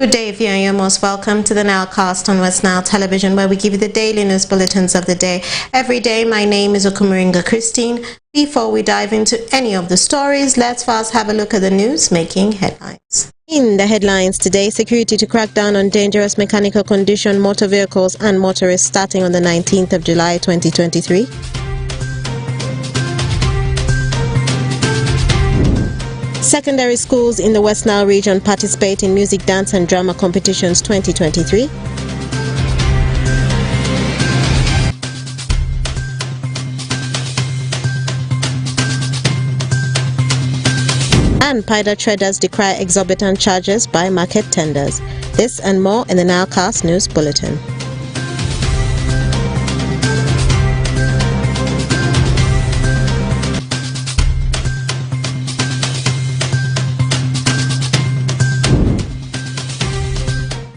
Good day, viewer. You're most welcome to the NILE cast on Westnile television, where we give you the daily news bulletins of the day. Every day, my name is Okumuringa Christine. Before we dive into any of the stories, let's first have a look at the news making headlines. In the headlines today, security to crack down on dangerous mechanical condition motor vehicles and motorists starting on the 19th of July 2023. Secondary schools in the Westnile region participate in music, dance and drama competitions 2023. And Pida traders decry exorbitant charges by market tenders. This and more in the NILEcast News Bulletin.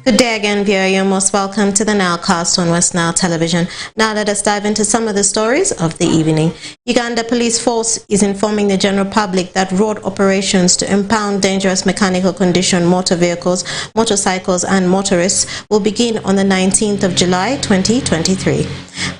Good day again, viewer. You're most welcome to the NILEcast on Westnile television. Now let us dive into some of the stories of the evening. Uganda Police Force is informing the general public that road operations to impound dangerous mechanical condition motor vehicles, motorcycles and motorists will begin on the 19th of July 2023.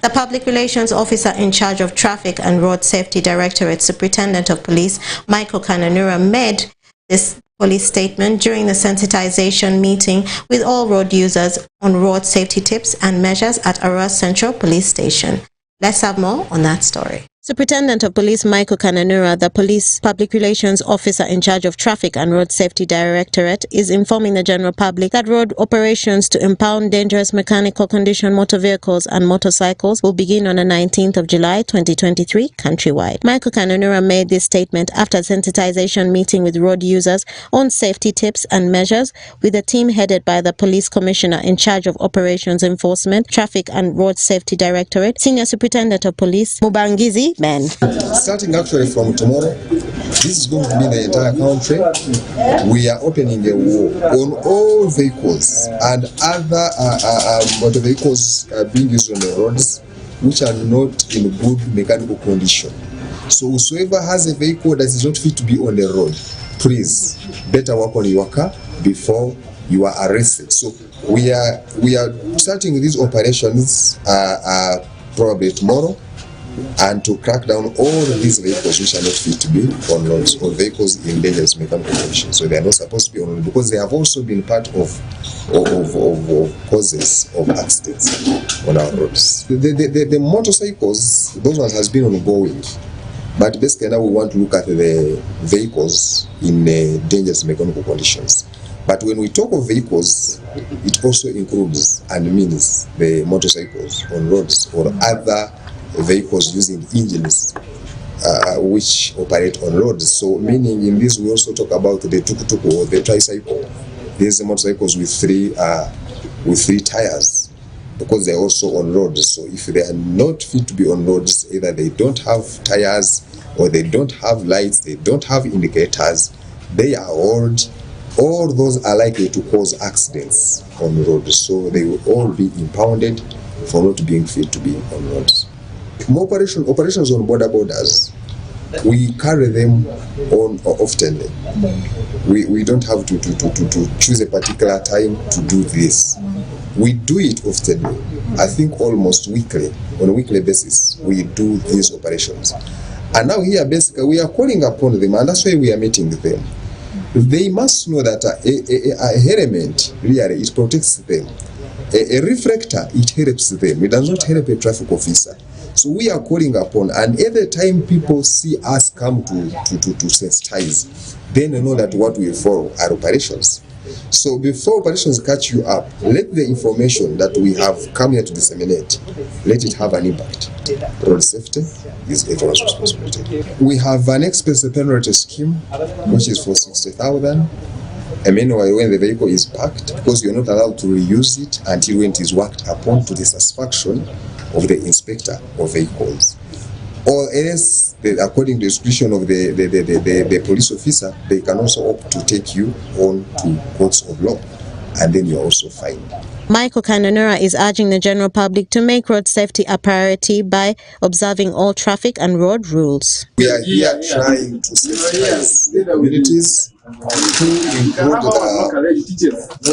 The Public Relations Officer in charge of Traffic and Road Safety Directorate, Superintendent of Police Michael Kananura, made this police statement during the sensitization meeting with all road users on road safety tips and measures at Arua Central Police Station. Let's have more on that story. Superintendent of Police Michael Kananura, the Police Public Relations Officer in charge of Traffic and Road Safety Directorate, is informing the general public that road operations to impound dangerous mechanical condition motor vehicles and motorcycles will begin on the 19th of July 2023 countrywide. Michael Kananura made this statement after a sensitization meeting with road users on safety tips and measures with a team headed by the Police Commissioner in charge of Operations Enforcement, Traffic and Road Safety Directorate, Senior Superintendent of Police Mubangizi Ben. Starting actually from tomorrow, this is going to be the entire country. We are opening a war on all vehicles and other motor vehicles being used on the roads which are not in good mechanical condition. So whosoever has a vehicle that is not fit to be on the road, please better work on your car before you are arrested. So we are starting these operations probably tomorrow, and to crack down all these vehicles which are not fit to be on roads, or vehicles in dangerous mechanical conditions. So they are not supposed to be on road, because they have also been part of causes of accidents on our roads. The motorcycles, those ones has been ongoing, but basically now we want to look at the vehicles in dangerous mechanical conditions. But when we talk of vehicles, it also includes and means the motorcycles on roads or other vehicles using engines which operate on roads. So meaning in this we also talk about the tuk-tuk or the tricycle. These are motorcycles with three tires, because they're also on roads. So if they are not fit to be on roads, either they don't have tires or they don't have lights, they don't have indicators, they are old, all those are likely to cause accidents on roads. So they will all be impounded for not being fit to be on roads. Operations on borders, we carry them on often. We don't have to choose a particular time to do this. We do it often. I think almost weekly, on a weekly basis, we do these operations. And now here basically we are calling upon them, and that's why we are meeting with them. They must know that a helmet, really, it protects them. A reflector, it helps them. It does not help a traffic officer. So we are calling upon, and every time people see us come to sensitize, then they know that what we follow are operations. So before operations catch you up, let the information that we have come here to disseminate, let it have an impact. Road safety is everyone's responsibility. We have an expense penalty scheme, which is for 60,000. And meanwhile, when the vehicle is parked, because you're not allowed to reuse it until when it is worked upon to the satisfaction of the inspector of vehicles. Or else, according to the discretion of the police officer, they can also opt to take you on to courts of law. and then you're also fined. Michael Kanonura is urging the general public to make road safety a priority by observing all traffic and road rules. We are here trying to sensitize the communities to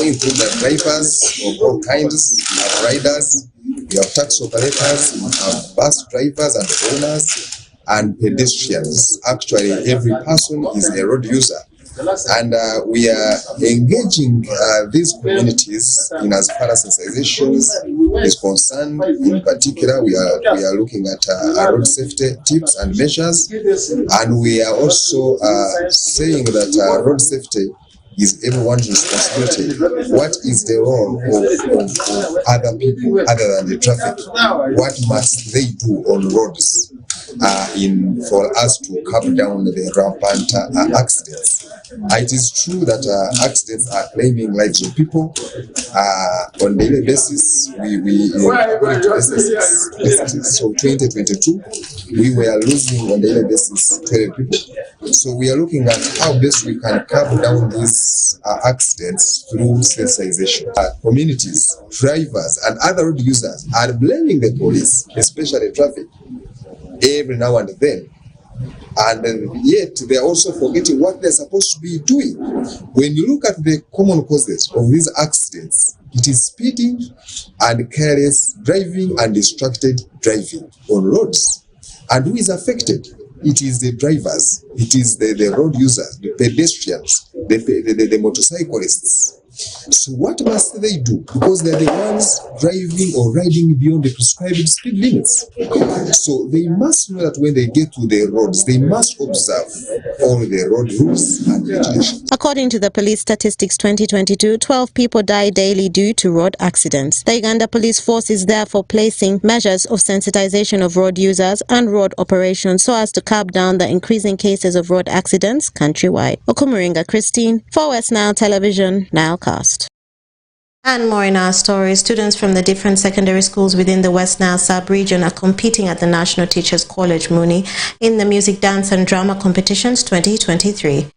improve the drivers of all kinds. We have riders, we have taxi operators, we have bus drivers and owners, and pedestrians. Actually, every person is a road user. And we are engaging these communities in as far as sensitization is concerned. In particular, we are looking at road safety tips and measures, and we are also saying that road safety is everyone's responsibility. What is the role of other people other than the traffic? What must they do on roads for us to cut down the rampant accidents? It is true that accidents are claiming lives of people on a daily basis. We according to statistics, so 2022, we were losing on a daily basis 12 people. So we are looking at how best we can cut down these accidents through sensitization. Communities, drivers, and other road users are blaming the police, especially traffic, every now and then. And yet they are also forgetting what they're supposed to be doing. When you look at the common causes of these accidents, it is speeding and careless driving and distracted driving on roads. And who is affected? It is the drivers, it is the road users, the pedestrians, the motorcyclists. So what must they do? Because they're the ones driving or riding beyond the prescribed speed limits. So they must know that when they get to the roads, they must observe all the road rules and regulations. According to the Police Statistics 2022, 12 people die daily due to road accidents. The Uganda Police Force is therefore placing measures of sensitization of road users and road operations so as to curb down the increasing cases of road accidents countrywide. Okumuringa Christine for Westnile Television, Nilecast. And more in our story, students from the different secondary schools within the Westnile sub-region are competing at the National Teachers College Muni in the Music, Dance and Drama Competitions 2023.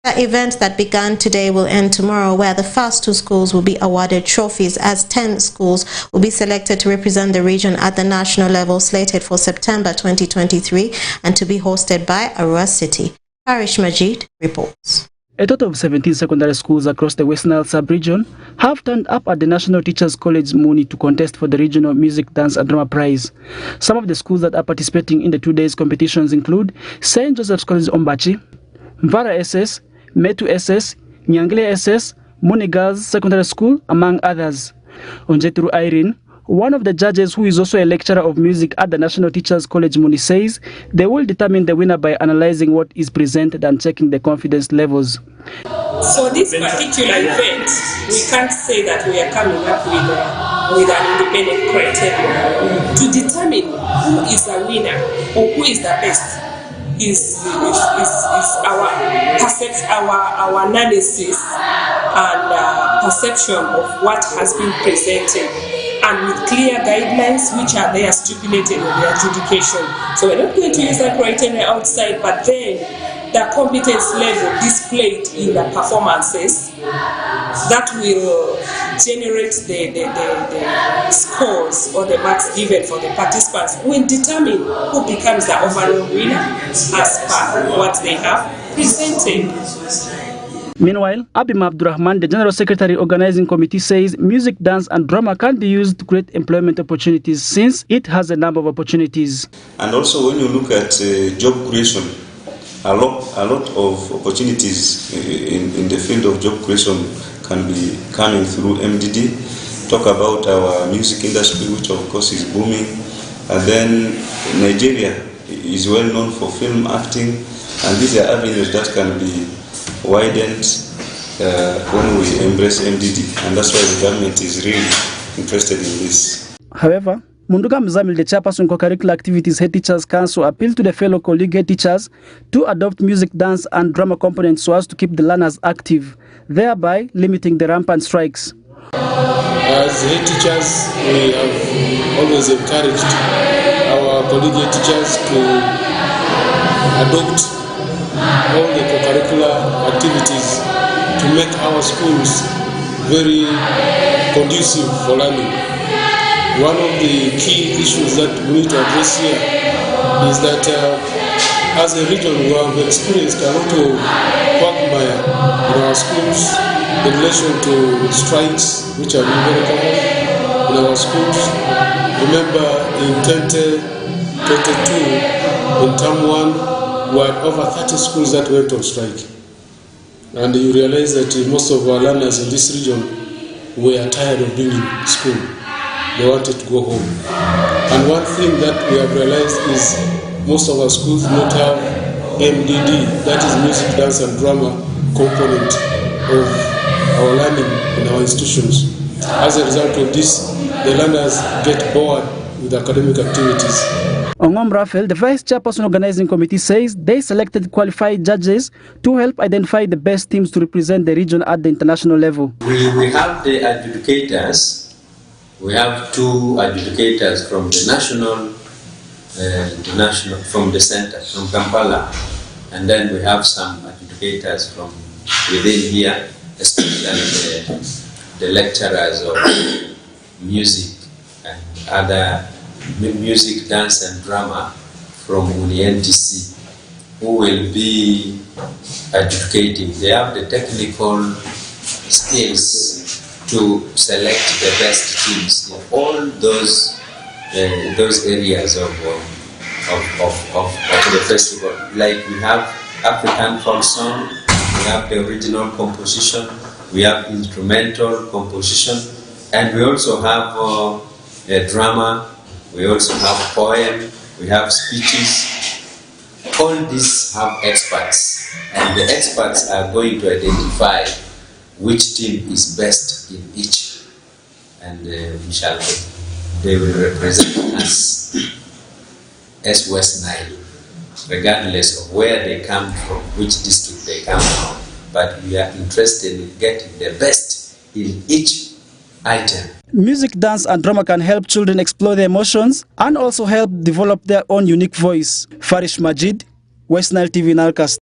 The event that began today will end tomorrow, where the first two schools will be awarded trophies as 10 schools will be selected to represent the region at the national level, slated for September 2023 and to be hosted by Arua City. Parish Majid reports. A total of 17 secondary schools across the Westnile sub-region have turned up at the National Teachers College Muni to contest for the Regional Music, Dance and Drama Prize. Some of the schools that are participating in the 2 days competitions include St. Joseph's College Ombachi, Mvara SS, Metu SS, Nyangile SS, Muni Girls Secondary School, among others. Onjeturu Irene, one of the judges who is also a lecturer of music at the National Teachers College Muni, says they will determine the winner by analyzing what is presented and checking the confidence levels. For this particular event, we can't say that we are coming up with an independent criteria. To determine who is the winner or who is the best is our perception, our analysis and perception of what has been presented, and with clear guidelines which are there stipulated in the adjudication. So we're not going to use that criteria outside, but then the competence level displayed in the performances that will generate the scores or the marks given for the participants will determine who becomes the overall winner as per what they have presented. Meanwhile, Abim Abdurrahman, the General Secretary Organizing Committee, says music, dance and drama can be used to create employment opportunities since it has a number of opportunities. And also when you look at job creation, a lot of opportunities in the field of job creation can be coming through MDD. Talk about our music industry, which of course is booming. And then Nigeria is well known for film acting, and these are avenues that can be widened when we embrace MDD, and that's why the government is really interested in this. However, Munduga Mzamil, the chairperson for Curricular Activities Head Teachers Council, appealed to the fellow colleague head teachers to adopt music, dance and drama components so as to keep the learners active, thereby limiting the rampant strikes. As head teachers, we have always encouraged our colleague head teachers to adopt all the co-curricular activities to make our schools very conducive for learning. One of the key issues that we need to address here is that as a region we have experienced a lot of quagmire in our schools in relation to strikes, which have been very common in our schools. Remember in 2022, in term 1, we had over 30 schools that went on strike. And you realize that most of our learners in this region were tired of being in school. They wanted to go home. And one thing that we have realized is most of our schools do not have MDD, that is music, dance and drama component of our learning in our institutions. As a result of this, the learners get bored with academic activities. Ongom Raphael, the Vice Chairperson Organizing Committee, says they selected qualified judges to help identify the best teams to represent the region at the international level. We have the adjudicators. We have 2 adjudicators from the national, from the center, from Kampala. And then we have some adjudicators from within here, especially the lecturers of music and other music, dance and drama from UNINTC, who will be adjudicating. They have the technical skills to select the best teams in all those areas of the festival. Like we have African folk song, we have the original composition, we have instrumental composition, and we also have drama, we also have poem, we have speeches. All these have experts, and the experts are going to identify which team is best in each, and they will represent us as Westnile, regardless of where they come from, which district they come from. But we are interested in getting the best in each item. Music, dance and drama can help children explore their emotions and also help develop their own unique voice. Farish Majid, Westnile TV Nalcast.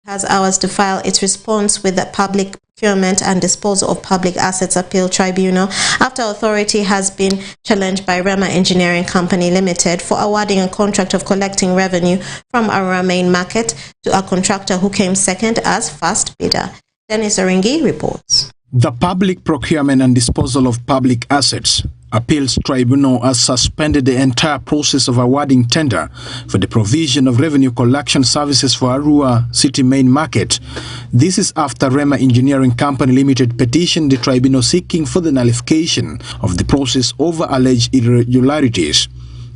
Has hours to file its response with the Public Procurement and Disposal of Public Assets Appeal Tribunal after authority has been challenged by Rema Engineering Company Limited for awarding a contract of collecting revenue from Arua Main Market to a contractor who came second as first bidder. Dennis Oringi reports. The Public Procurement and Disposal of Public Assets Appeals Tribunal has suspended the entire process of awarding tender for the provision of revenue collection services for Arua City Main Market. This is after Rema Engineering Company Limited petitioned the tribunal seeking for the nullification of the process over alleged irregularities.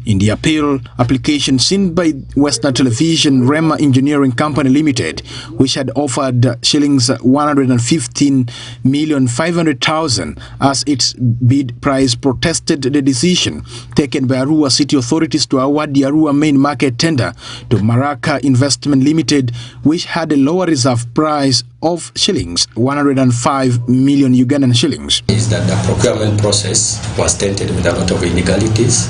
In the appeal application seen by Westnile Television, Rema Engineering Company Limited, which had offered shillings 115,500,000 as its bid price, protested the decision taken by Arua City authorities to award the Arua Main Market tender to Maraka Investment Limited, which had a lower reserve price of shillings 105 million Ugandan shillings. Is that the procurement process was tainted with a lot of illegalities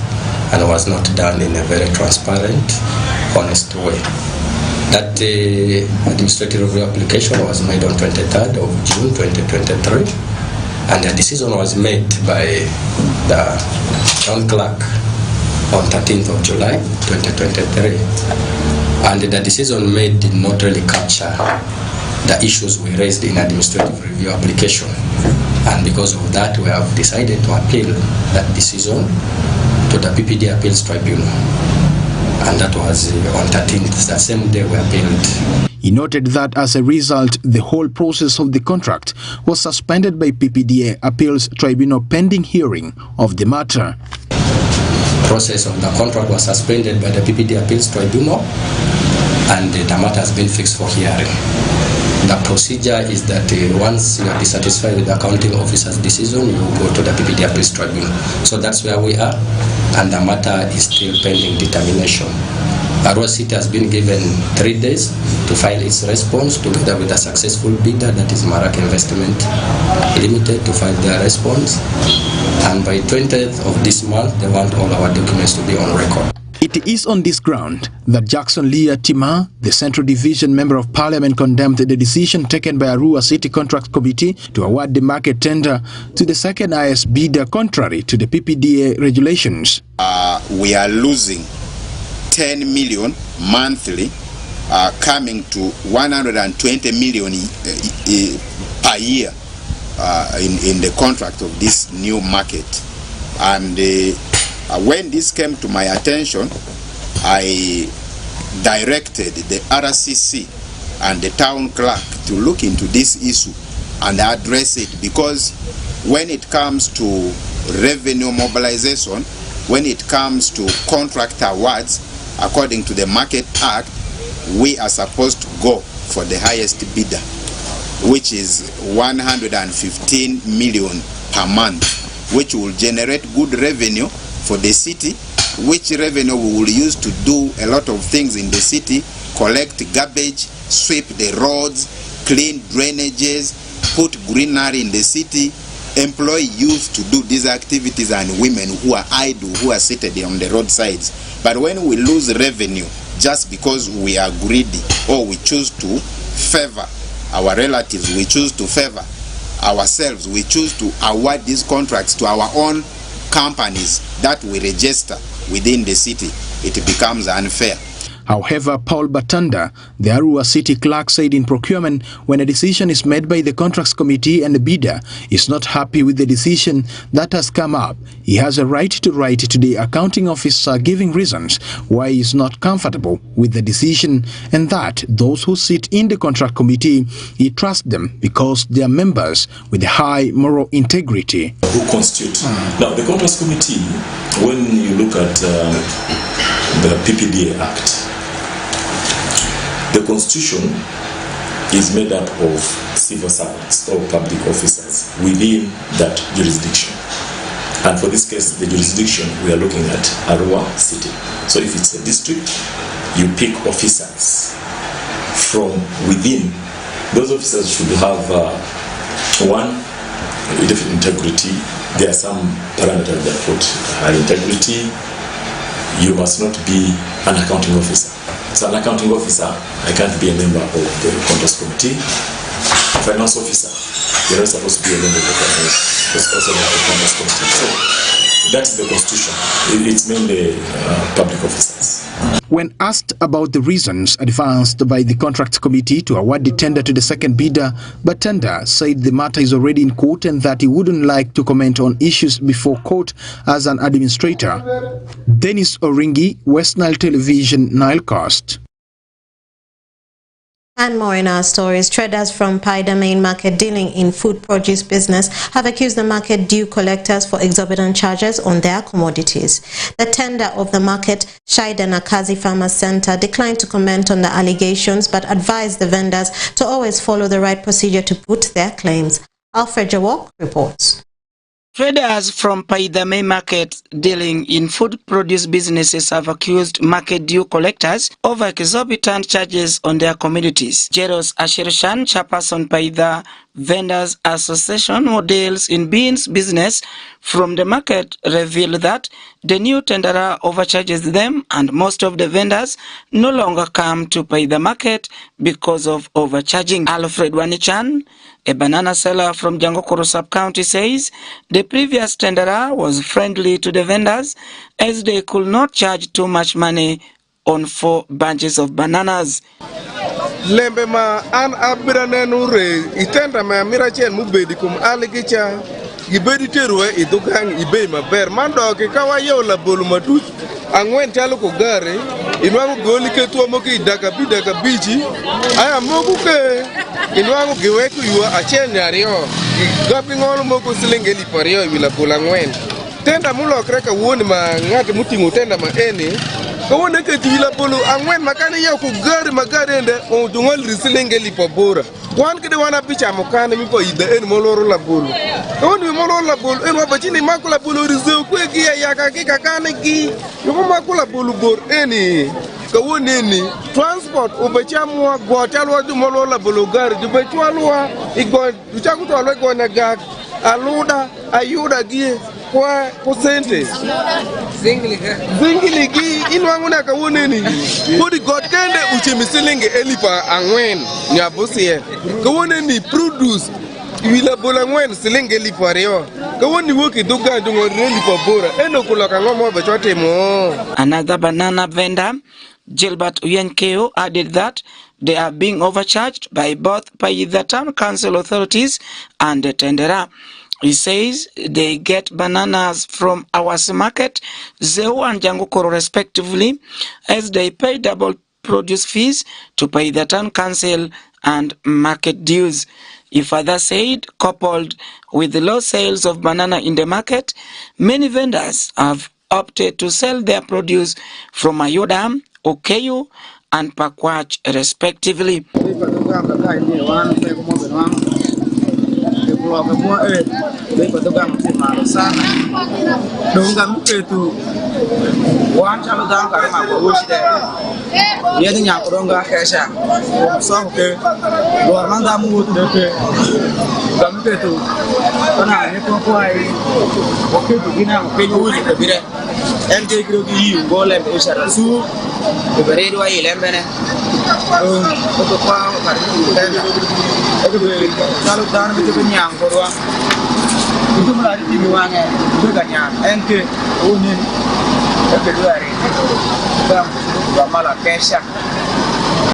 and was not done in a very transparent, honest way. That the administrative review application was made on 23rd of June 2023, and the decision was made by the town clerk on 13th of July 2023. And the decision made did not really capture the issues we raised in administrative review application. And because of that, we have decided to appeal that decision to the PPD Appeals Tribunal. And that was on 13th, the same day we appealed. He noted that as a result, the whole process of the contract was suspended by PPDA Appeals Tribunal pending hearing of the matter. Process of the contract was suspended by the PPD Appeals Tribunal, and the matter has been fixed for hearing. The procedure is that once you are dissatisfied with the accounting officer's decision, you go to the PPD Appeals Tribunal. So that's where we are, and the matter is still pending determination. Arua City has been given 3 days to file its response together with a successful bidder, that is Maraka Investment Limited, to file their response. And by 20th of this month, they want all our documents to be on record. It is on this ground that Jackson Leah Tima, the Central Division Member of Parliament, condemned the decision taken by Arua City Contract Committee to award the market tender to the second highest bidder contrary to the PPDA regulations. We are losing 10 million monthly, coming to 120 million per year in the contract of this new market. And when this came to my attention, I directed the RCC and the town clerk to look into this issue and address it, because when it comes to revenue mobilization, when it comes to contract awards, according to the Market Act, we are supposed to go for the highest bidder, which is 115 million per month, which will generate good revenue for the city, which revenue we will use to do a lot of things in the city: collect garbage, sweep the roads, clean drainages, put greenery in the city, employ youth to do these activities, and women who are idle, who are seated on the roadsides. But when we lose revenue just because we are greedy, or we choose to favor our relatives, we choose to favor ourselves, we choose to award these contracts to our own companies that we register within the city, it becomes unfair. However, Paul Batanda, the Arua City clerk, said in procurement, when a decision is made by the contracts committee and the bidder is not happy with the decision that has come up, he has a right to write to the accounting officer giving reasons why he is not comfortable with the decision, and that those who sit in the contract committee, he trusts them because they are members with high moral integrity. Who constitute? Now, the contracts committee, when you look at the PPDA Act, the constitution is made up of civil servants or public officers within that jurisdiction. And for this case, the jurisdiction, we are looking at Arua City. So if it's a district, you pick officers from within. Those officers should have one, integrity. There are some parameters that put high integrity. You must not be an accounting officer. As an accounting officer, I can't be a member of the contracts committee. Finance officer, you're not supposed to be a member of the contracts committee. So that's the constitution. It's mainly public officers. When asked about the reasons advanced by the contracts committee to award the tender to the second bidder, Batanda said the matter is already in court and that he wouldn't like to comment on issues before court as an administrator. Dennis Oringi, Westnile Television, Nilecast. And more in our stories. Traders from Paida Main Market dealing in food produce business have accused the market due collectors for exorbitant charges on their commodities. The tender of the market, Shaida Nakazi Farmers Center, declined to comment on the allegations but advised the vendors to always follow the right procedure to put their claims. Alfred Jawok reports. Traders from Paida Main Market dealing in food produce businesses have accused market due collectors of exorbitant charges on their commodities. Jeros Ashirshan, chairperson Paida Vendors Association, who deals in beans business from the market, revealed that the new tenderer overcharges them and most of the vendors no longer come to Paida Market because of overcharging. Alfred Wanichan, a banana seller from Jangokoro sub-county, says the previous tenderer was friendly to the vendors as they could not charge too much money on 4 bunches of bananas. Lembe ma an abirane nure itenda ma mirachen mubedi kum aligicha gibedi terwe idukang ibe maber mando ke kawayo la bolu matut angwen talo ko gare inwangu goli ke tuo moki daga bichi aya moku ke inwangu giweku yuwa achen yario gapi ngolo moku silingeli pario wila bola ngwen tenda mulo kreka woni ma ngati mutingu tenda ma eni kawone ke tila bolu angwen makani ya ku gari magari ende o dungol risilingeli pabora wan kede wana picha mokane mi po ide en moloro la bolu kawone moloro la bolu en wabachini makula bolu rizeu kwegi ya kakika kane gi yuko makula bolu bor eni kawone ni transport ubechamwa gotalwa du moloro la bolu gari dubechwalwa igo duchakuto alwe gona gak aluda ayuda gie kwa kusente zingili gi inwangu na kawone ni kodi god kende uchimi silingi elipa angwen nyabusie kawone ni produce wila bola ngwen silingi elipa reo kawone woki duga dungo elipa bora eno kuloka ngomo bechote mo. Another banana vendor, Gilbert Uyenkeo, added that they are being overcharged by both the town council authorities and the tenderer. He says they get bananas from our market, Zeu and Jangukoro respectively, as they pay double produce fees to pay the town council and market dues. He further said, coupled with the low sales of banana in the market, many vendors have opted to sell their produce from Ayodam, Okeyu, and Pakwach respectively.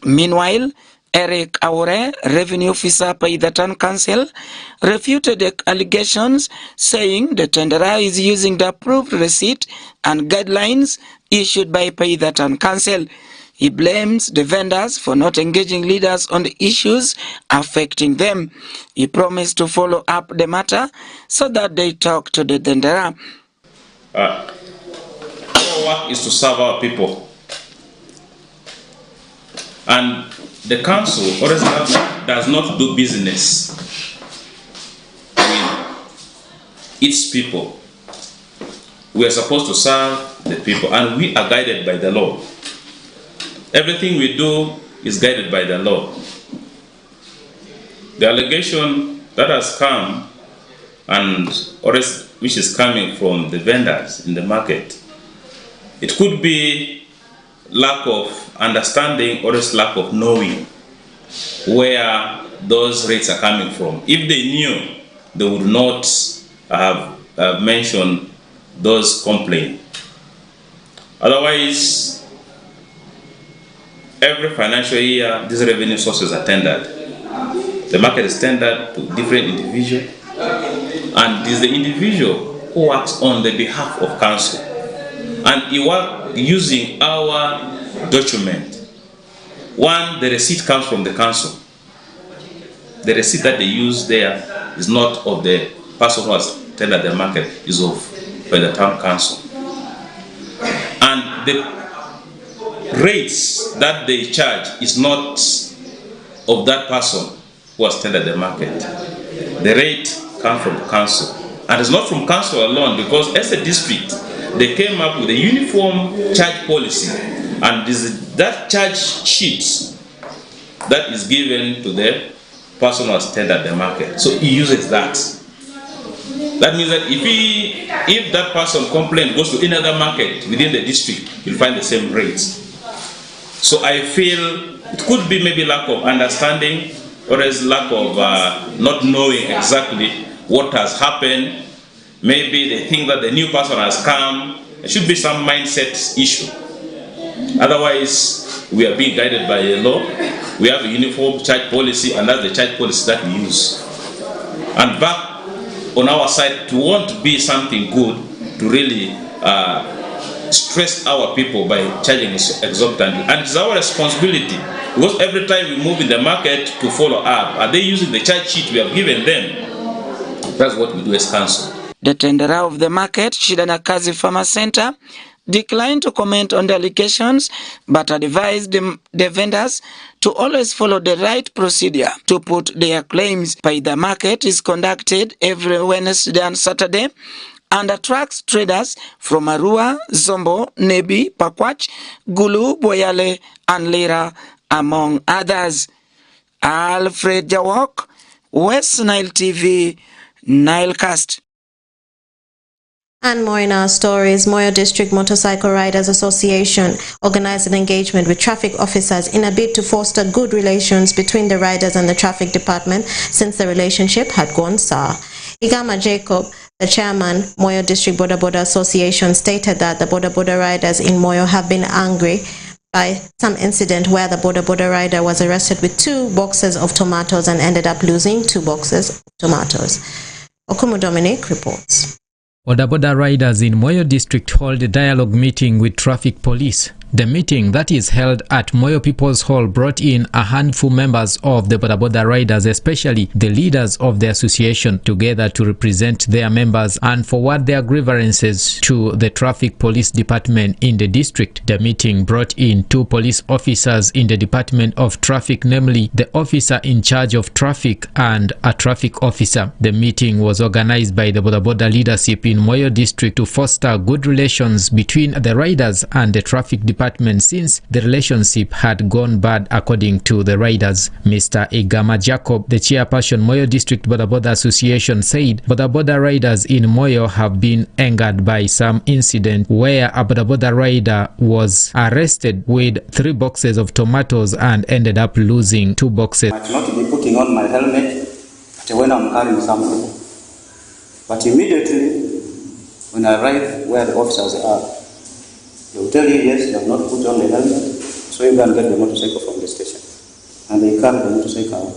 Meanwhile, Eric Aure, revenue officer by the town council, refuted the allegations, saying the tenderer is using the approved receipt and guidelines issued by the town council. He blames the vendors for not engaging leaders on the issues affecting them. He promised to follow up the matter so that they talk to the tenderer. Our work is to serve our people. And the council does not do business with its people. We are supposed to serve the people, and we are guided by the law. Everything we do is guided by the law. The allegation that has come, and which is coming from the vendors in the market, it could be lack of understanding or lack of knowing where those rates are coming from. If they knew, they would not have mentioned those complaints. Otherwise, every financial year, these revenue sources are tendered. The market is tendered to different individuals, and it is the individual who works on the behalf of council. And he works using our document. One, the receipt comes from the council. The receipt that they use there is not of the person who has tendered the market, is of by the town council. And the rates that they charge is not of that person who has tendered the market. The rate comes from the council. And it's not from council alone, because as a district, they came up with a uniform charge policy, and that charge sheet that is given to the person who has tendered the market. So he uses that. That means that if that person complaint goes to another market within the district, you'll find the same rates. So I feel it could be maybe lack of understanding, or as lack of not knowing exactly what has happened. Maybe they think that the new person has come. There should be some mindset issue. Otherwise, we are being guided by a law. We have a uniform charge policy, and that's the charge policy that we use. And back on our side, to want to be something good, to really stress our people by charging exorbitantly. And it's our responsibility, because every time we move in the market, to follow up. Are they using the charge sheet we have given them? That's what we do as council. The tenderer of the market, Shidanakazi Farmer Center, declined to comment on the allegations, but advised the vendors to always follow the right procedure to put their claims. The market is conducted every Wednesday and Saturday and attracts traders from Arua, Zombo, Nebi, Pakwach, Gulu, Boyale, and Lira, among others. Alfred Jawok, Westnile TV, Nilecast. And more in our stories, Moyo District Motorcycle Riders Association organized an engagement with traffic officers in a bid to foster good relations between the riders and the traffic department since the relationship had gone sour. Igama Jacob, the chairman, Moyo District Boda Boda Association, stated that the Boda Boda riders in Moyo have been angry by some incident where the Boda Boda rider was arrested with 2 boxes of tomatoes and ended up losing 2 boxes of tomatoes. Okumu Dominic reports. Boda Boda riders in Moyo district hold a dialogue meeting with traffic police. The meeting that is held at Moyo People's Hall brought in a handful members of the Boda Boda riders, especially the leaders of the association, together to represent their members and forward their grievances to the traffic police department in the district. The meeting brought in 2 police officers in the Department of Traffic, namely the officer in charge of traffic and a traffic officer. The meeting was organized by the Boda Boda leadership in Moyo district to foster good relations between the riders and the traffic department since the relationship had gone bad, according to the riders. Mr. Igama Jacob, the chairperson Moyo District Boda Boda Association, said Boda Boda riders in Moyo have been angered by some incident where a Boda Boda rider was arrested with 3 boxes of tomatoes and ended up losing 2 boxes. I might not be putting on my helmet when I'm carrying something, but immediately when I arrive where the officers are, they will tell you, yes, you have not put on the helmet, so you can get the motorcycle from the station. And they carry the motorcycle out.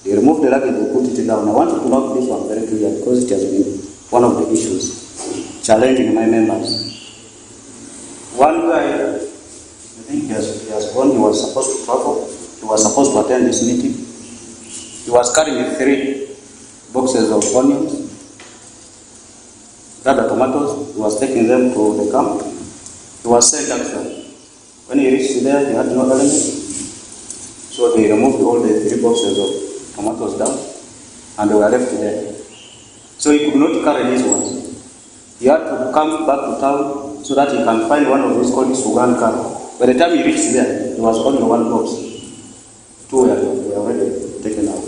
They remove the luggage, they put it down. I want to note this one very clearly because it has been one of the issues challenging my members. One guy, I think he has gone, he was supposed to travel, he was supposed to attend this meeting. He was carrying 3 boxes of onions, rather tomatoes. He was taking them to the camp. He was sent actually. When he reached there, he had no element. So they removed all the 3 boxes of tomatoes down and they were left there. So he could not carry these ones. He had to come back to town so that he can find one of these called Sugan car. By the time he reached there, there was only 1 box. 2 were already taken out.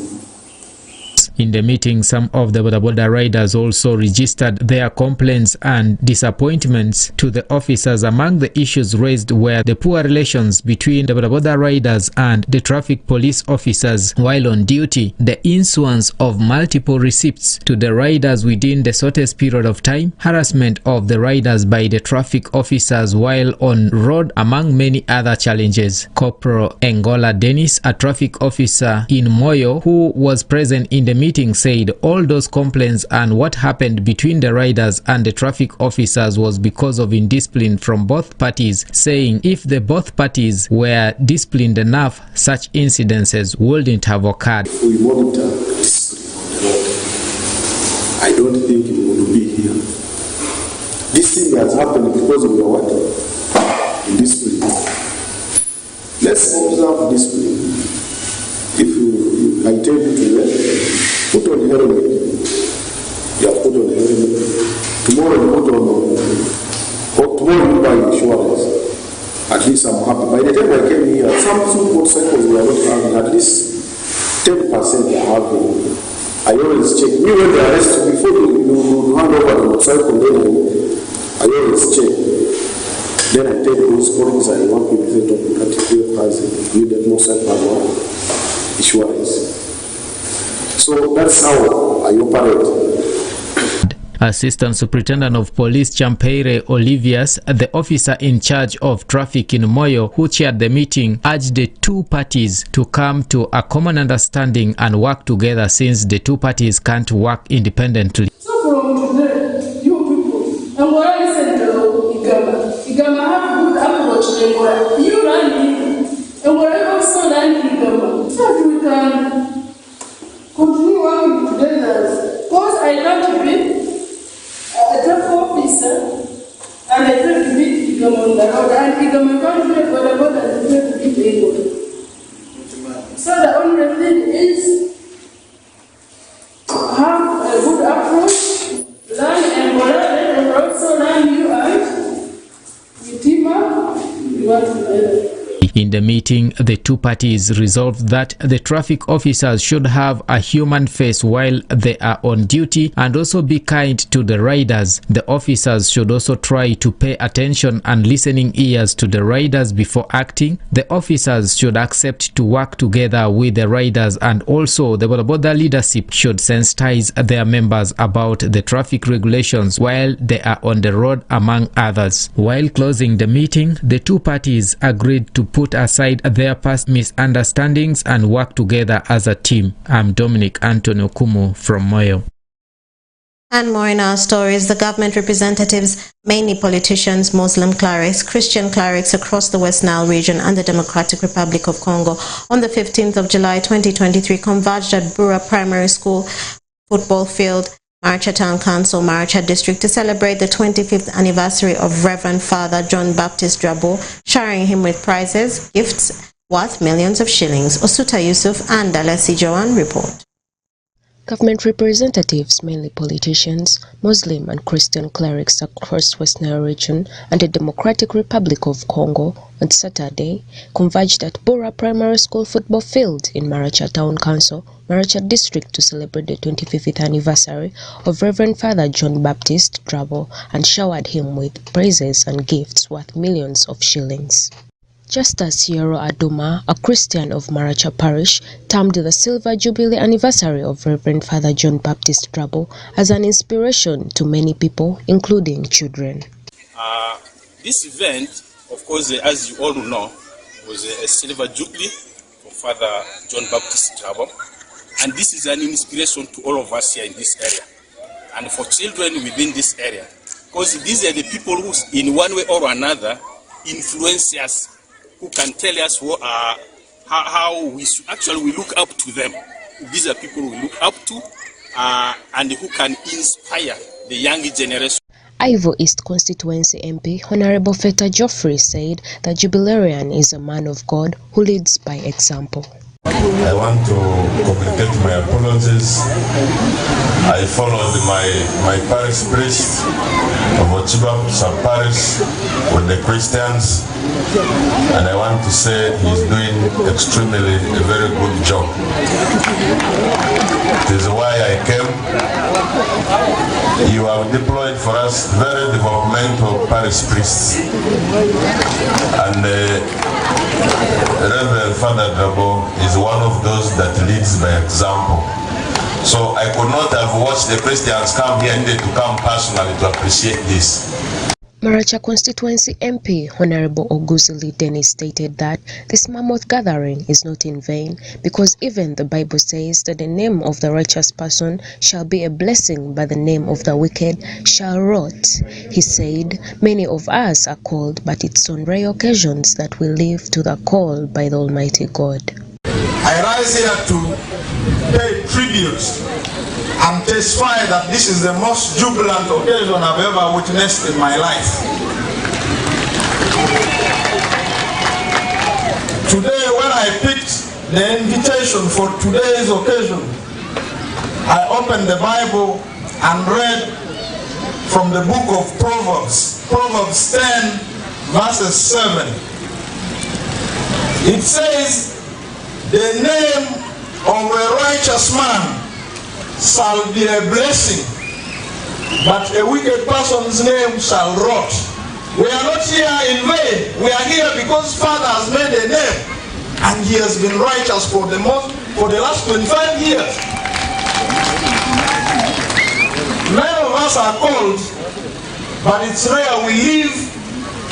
In the meeting, some of the Boda Boda riders also registered their complaints and disappointments to the officers. Among the issues raised were the poor relations between the Boda Boda riders and the traffic police officers while on duty, the issuance of multiple receipts to the riders within the shortest period of time, harassment of the riders by the traffic officers while on road, among many other challenges. Corporal Engola Dennis, a traffic officer in Moyo who was present in the meeting, said all those complaints and what happened between the riders and the traffic officers was because of indiscipline from both parties, saying if the both parties were disciplined enough, such incidences wouldn't have occurred. If we monitor discipline on the road, I don't think we would be here. This thing has happened because we are what? Indiscipline. Let's observe discipline. If I tell you today, put on the helmet. You have put on the helmet. Tomorrow you put on, tomorrow you buy insurance. At least I'm happy. By the time I came here, some motorcycles were not having at least 10% are having. I always check. Me when they arrest you, before you hand over the motorcycle, then I always check. Then I tell those colleagues I work with the category price, you that motorcycle insurance. So that's how I operate. Assistant Superintendent of Police Champeire Olivius, the officer in charge of traffic in Moyo, who chaired the meeting, urged the 2 parties to come to a common understanding and work together since the 2 parties can't work independently. So from today, you people, and what I said to Igama have good approach to you run in, and whatever son and Igama, so we can continue working together. Because I can't be a traffic officer and I try to meet Igama on the road, and Igama can't do whatever and try to meet anybody. So the only thing is have a good approach, learn and whatever, and also learn you and you team up, you work together. In the meeting, the two parties resolved that the traffic officers should have a human face while they are on duty and also be kind to the riders. The officers should also try to pay attention and listening ears to the riders before acting. The officers should accept to work together with the riders, and also the bodaboda leadership should sensitize their members about the traffic regulations while they are on the road, among others. While closing the meeting, the two parties agreed to put aside their past misunderstandings and work together as a team. I'm Dominic Antonio Kumu from Moyo. And more in our stories, the government representatives, mainly politicians, Muslim clerics, Christian clerics across the West Nile region and the Democratic Republic of Congo on the 15th of July 2023 converged at Bura Primary School football field, Maracha Town Council, Maracha District, to celebrate the 25th anniversary of Reverend Father John Baptist Drabo, sharing him with prizes, gifts worth millions of shillings. Osuta Yusuf and Alessi Joan report. Government representatives, mainly politicians, Muslim and Christian clerics across West Nile region and the Democratic Republic of Congo on Saturday converged at Bura Primary School football field in Maracha Town Council, Maracha District, to celebrate the 25th anniversary of Reverend Father John Baptist Drabo and showered him with praises and gifts worth millions of shillings. Justus Yero Aduma, a Christian of Maracha Parish, termed the Silver Jubilee anniversary of Reverend Father John Baptist Drabo as an inspiration to many people, including children. This event, of course, as you all know, was a Silver Jubilee for Father John Baptist Drabo, and this is an inspiration to all of us here in this area, and for children within this area, because these are the people who, in one way or another, influence us, who can tell us how we look up to them. These are people we look up to and who can inspire the young generation. Ivo East Constituency MP Honorable Feta Geoffrey said that Jubilarian is a man of God who leads by example. I want to communicate my apologies. I followed my parish priest of Ochibab sub-parish with the Christians, and I want to say he's doing extremely a very good job. It is why I came. You have deployed for us very developmental parish priests, and Reverend Father Drabo is one of those that leads by example. So I could not have watched the Christians come here, needed to come personally to appreciate this. Maracha Constituency MP Honorable Oguzili Dennis stated that this mammoth gathering is not in vain, because even the Bible says that the name of the righteous person shall be a blessing, but the name of the wicked shall rot. He said, many of us are called, but it's on rare occasions that we live to the call by the Almighty God. I rise here to pay tribute and testify that this is the most jubilant occasion I've ever witnessed in my life. Today, when I picked the invitation for today's occasion, I opened the Bible and read from the book of Proverbs, Proverbs 10, verses 7. It says, the name of a righteous man shall be a blessing, but a wicked person's name shall rot. We are not here in vain. We are here because Father has made a name, and he has been righteous for the last 25 years. Many of us are called, but it's rare we live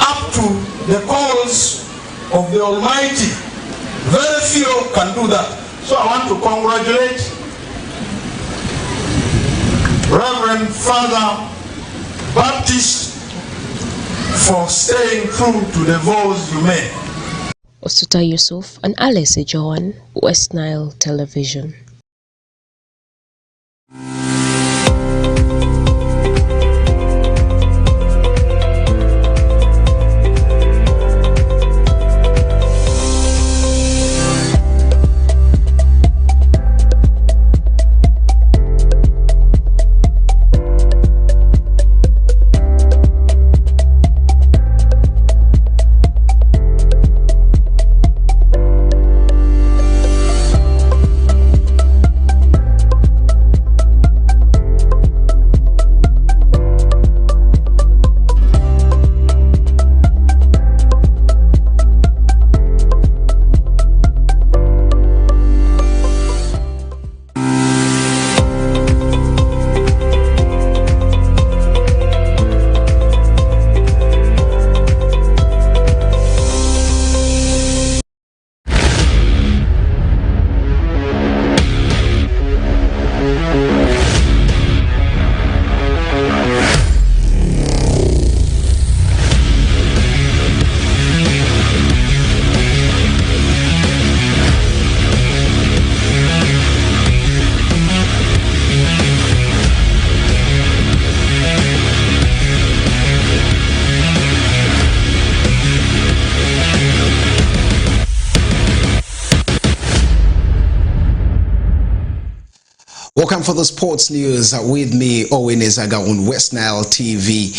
up to the calls of the Almighty. Very few can do that. So I want to congratulate Reverend Father Baptist for staying true to the vows you made. Osuta Yusuf and Alessi Joan, West Nile Television. Welcome for the sports news with me, Owen Ezaga, on Westnile TV.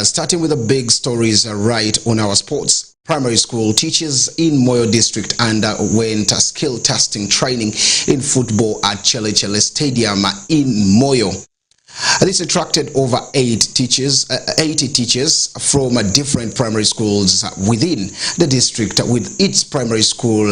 Starting with the big stories right on our sports. Primary school teachers in Moyo district underwent skill testing training in football at Chele Chele Stadium in Moyo. This attracted over 80 teachers from different primary schools within the district, with each primary school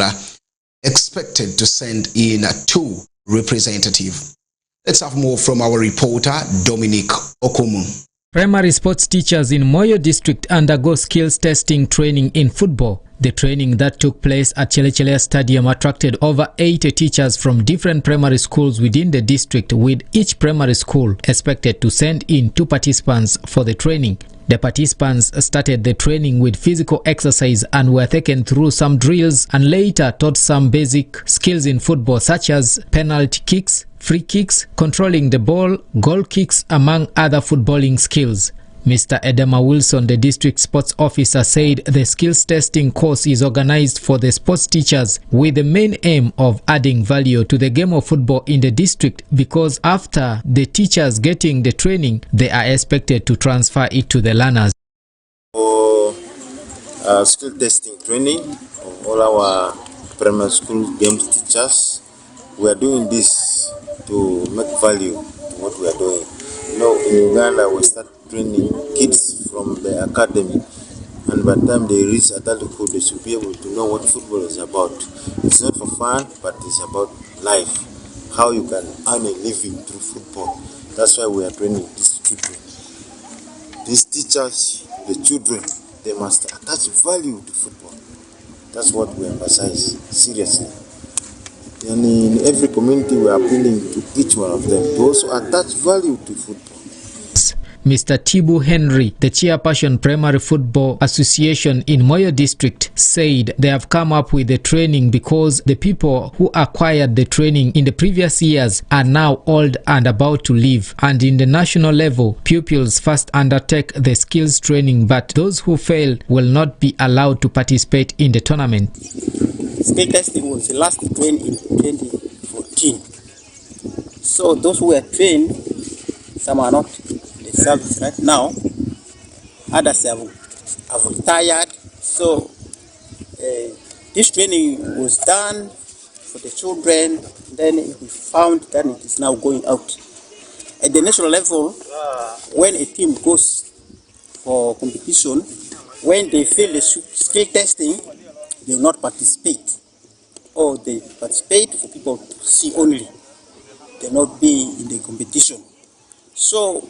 expected to send in 2 representatives. Let's have more from our reporter, Dominic Okumu. Primary sports teachers in Moyo district undergo skills testing training in football. The training that took place at Chele Chele Stadium attracted over 80 teachers from different primary schools within the district, with each primary school expected to send in 2 participants for the training. The participants started the training with physical exercise and were taken through some drills and later taught some basic skills in football, such as penalty kicks, free kicks, controlling the ball, goal kicks, among other footballing skills. Mr. Edema Wilson, the district sports officer, said the skills testing course is organized for the sports teachers with the main aim of adding value to the game of football in the district, because after the teachers getting the training, they are expected to transfer it to the learners. For skill testing training of all our primary school games teachers, we are doing this to make value to what we are doing. You know, in Uganda we start training kids from the academy, and by the time they reach adulthood, they should be able to know what football is about. It's not for fun, but it's about life, how you can earn a living through football. That's why we are training these children. These teachers, the children, they must attach value to football. That's what we emphasize seriously. And in every community, we are appealing to each one of them to also attach value to football. Mr. Tibu Henry, the chairperson Primary Football Association in Moyo District, said they have come up with the training because the people who acquired the training in the previous years are now old and about to leave. And in the national level, pupils first undertake the skills training, but those who fail will not be allowed to participate in the tournament. Skill testing was last trained in 2014. So those who were trained, some are not service right now, others have retired. So this training was done for the children, then we found that it is now going out. At the national level, when a team goes for competition, when they fail the skill testing, they will not participate, or they participate for people to see only. They will not be in the competition. So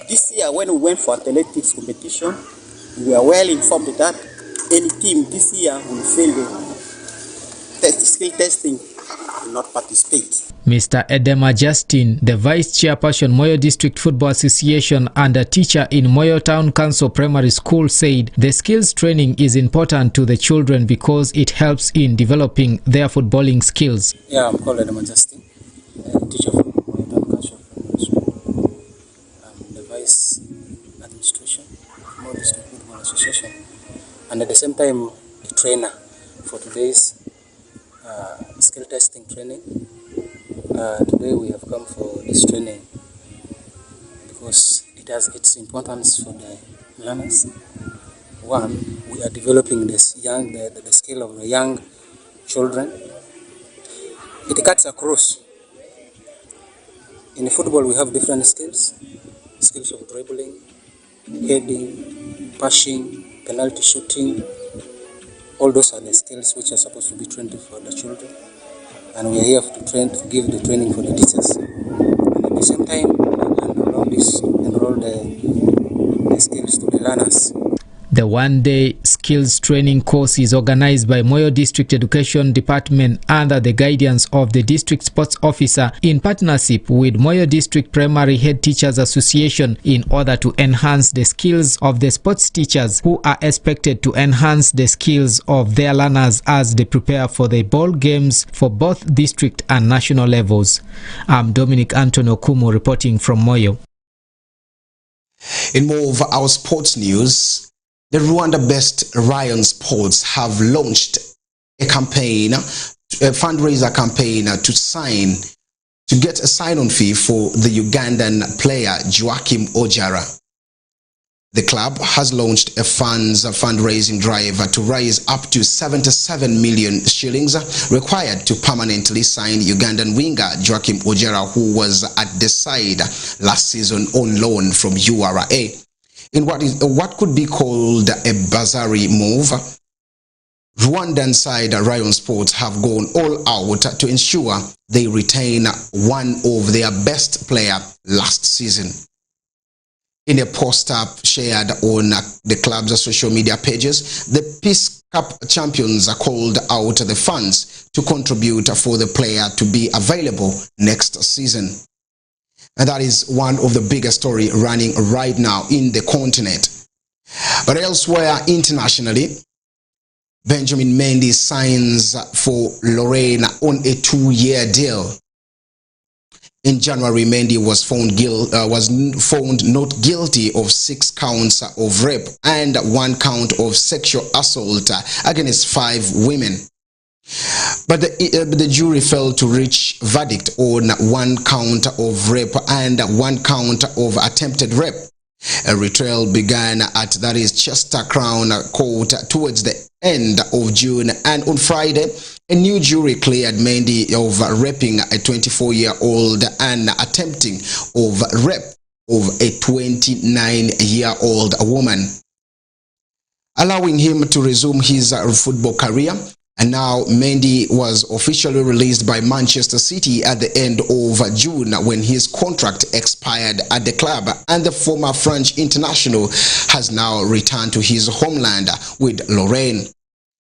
this year, when we went for athletics competition, we were well informed that any team this year will fail the skill testing, will not participate. Mr. Edema Justin, the Vice Chairperson Moyo District Football Association and a teacher in Moyo Town Council Primary School, said the skills training is important to the children because it helps in developing their footballing skills. Yeah, I'm called Edema Justin, teacher from Moyo Town Council Primary School. I'm the Vice Administration Moyo District Football Association, and at the same time the trainer for today's skill testing training. Today we have come for this training because it has its importance for the learners. One, we are developing the skill of the young children. It cuts across. In football we have different skills of dribbling, heading, passing, penalty shooting. All those are the skills which are supposed to be trained for the children. And we are here to give the training for the teachers. And at the same time, enroll the skills to the learners. The one-day skills training course is organized by Moyo District Education Department under the guidance of the District Sports Officer in partnership with Moyo District Primary Head Teachers Association in order to enhance the skills of the sports teachers, who are expected to enhance the skills of their learners as they prepare for the ball games for both district and national levels. I'm Dominic Antonio Kumu reporting from Moyo. In more of our sports news, the Rwanda-based Ryan Sports have launched a campaign, a fundraiser campaign to sign to get a sign-on fee for the Ugandan player Joachim Ojara. The club has launched a fundraising drive to raise up to 77 million shillings required to permanently sign Ugandan winger Joachim Ojara, who was at the side last season on loan from URA. In what could be called a bizarre move, Rwandan side Rayon Sports have gone all out to ensure they retain one of their best players last season. In a poster shared on the club's social media pages, the Peace Cup champions called out the funds to contribute for the player to be available next season. And that is one of the biggest stories running right now in the continent. But elsewhere internationally, Benjamin Mendy signs for Lorraine on a 2-year deal. In January, Mendy was found not guilty of 6 counts of rape and 1 count of sexual assault against 5 women. But the jury failed to reach verdict on 1 count of rape and 1 count of attempted rape. A retrial began at Chester Crown Court towards the end of June, and on Friday, a new jury cleared Mendy of raping a 24-year-old and attempting of rape of a 29-year-old woman, allowing him to resume his football career. And now Mendy was officially released by Manchester City at the end of June when his contract expired at the club, and the former French international has now returned to his homeland with Lorraine.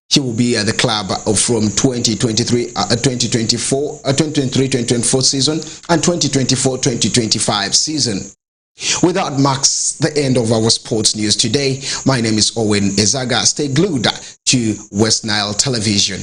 He will be at the club from 2023-2024 season and 2024-2025 season. With that marks the end of our sports news today. My name is Owen Ezaga. Stay glued to Westnile Television.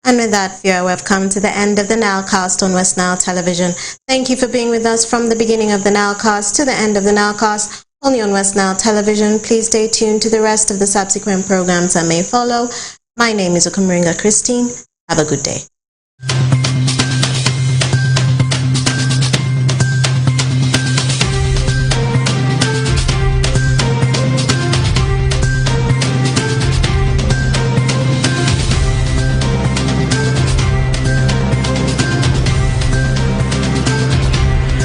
And with that, viewer, we've come to the end of the Nilecast on Westnile Television. Thank you for being with us from the beginning of the Nilecast to the end of the Nilecast, only on Westnile Television. Please stay tuned to the rest of the subsequent programs that may follow. My name is Okumringa Christine. Have a good day.